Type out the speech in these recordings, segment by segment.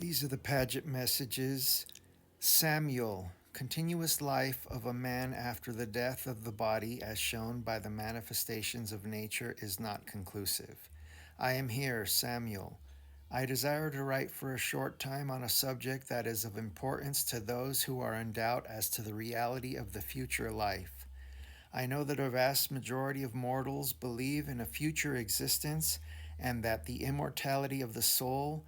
These are the Paget messages. Samuel, continuous life of a man after the death of the body as shown by the manifestations of nature is not conclusive. I am here, Samuel. I desire to write for a short time on a subject that is of importance to those who are in doubt as to the reality of the future life. I know that a vast majority of mortals believe in a future existence and that the immortality of the soul,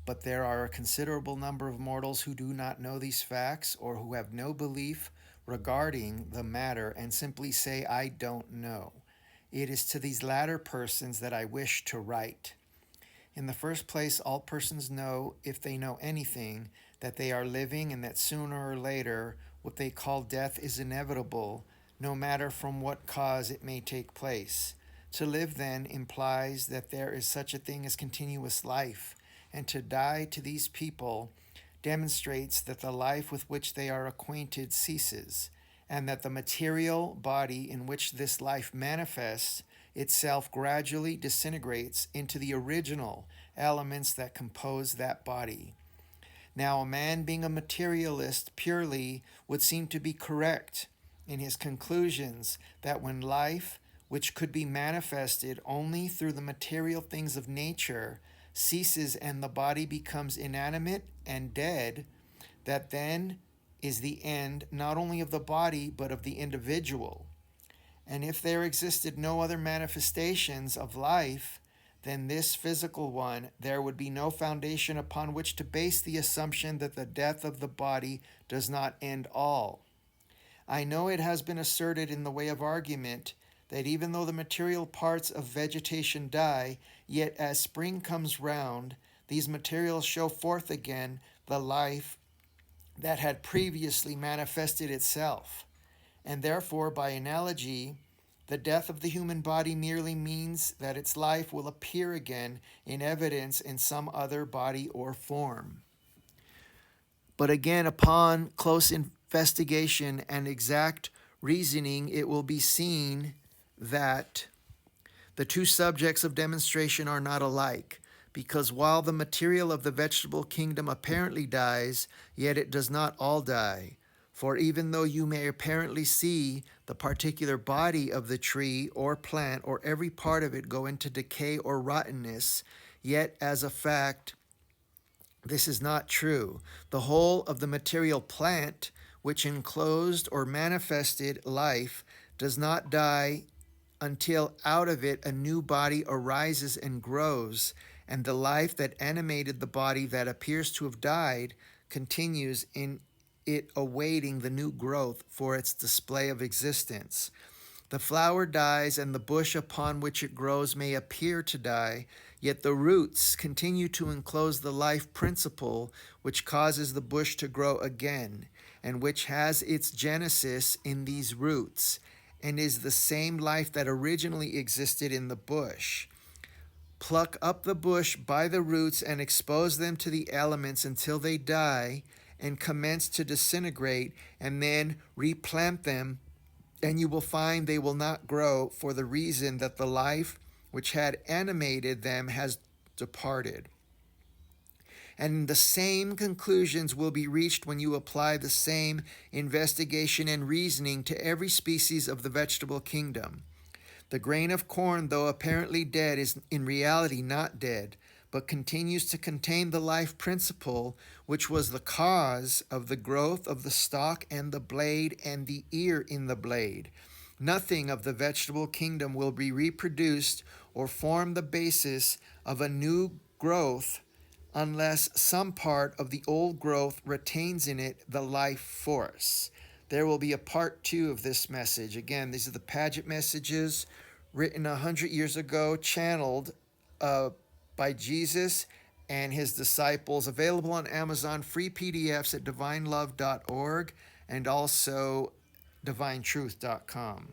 but there are a considerable number of mortals who do not know these facts or who have no belief regarding the matter and simply say, I don't know. It is to these latter persons that I wish to write. In the first place, all persons know, if they know anything, that they are living and that sooner or later what they call death is inevitable, no matter from what cause it may take place. To live, then, implies that there is such a thing as continuous life, and to die to these people demonstrates that the life with which they are acquainted ceases, and that the material body in which this life manifests itself gradually disintegrates into the original elements that compose that body. Now, a man being a materialist purely would seem to be correct in his conclusions that when life, which could be manifested only through the material things of nature, ceases and the body becomes inanimate and dead, that then is the end not only of the body but of the individual. And if there existed no other manifestations of life than this physical one, there would be no foundation upon which to base the assumption that the death of the body does not end all. I know it has been asserted in the way of argument that even though the material parts of vegetation die, yet as spring comes round, these materials show forth again the life that had previously manifested itself. And therefore, by analogy, the death of the human body merely means that its life will appear again in evidence in some other body or form. But again, upon close investigation and exact reasoning, it will be seen that the two subjects of demonstration are not alike, because while the material of the vegetable kingdom apparently dies, yet it does not all die. For even though you may apparently see the particular body of the tree or plant or every part of it go into decay or rottenness, yet as a fact, this is not true. The whole of the material plant, which enclosed or manifested life, does not die until out of it a new body arises and grows, and the life that animated the body that appears to have died continues in it, awaiting the new growth for its display of existence. The flower dies, and the bush upon which it grows may appear to die, yet the roots continue to enclose the life principle which causes the bush to grow again, and which has its genesis in these roots, and is the same life that originally existed in the bush. Pluck up the bush by the roots and expose them to the elements until they die and commence to disintegrate, and then replant them, and you will find they will not grow for the reason that the life which had animated them has departed. And the same conclusions will be reached when you apply the same investigation and reasoning to every species of the vegetable kingdom. The grain of corn, though apparently dead, is in reality not dead, but continues to contain the life principle, which was the cause of the growth of the stalk and the blade and the ear in the blade. Nothing of the vegetable kingdom will be reproduced or form the basis of a new growth unless some part of the old growth retains in it the life force. There will be a part 2 of this message. Again, these are the Paget messages written 100 years ago, channeled by Jesus and his disciples, available on Amazon, free PDFs at divinelove.org and also divinetruth.com.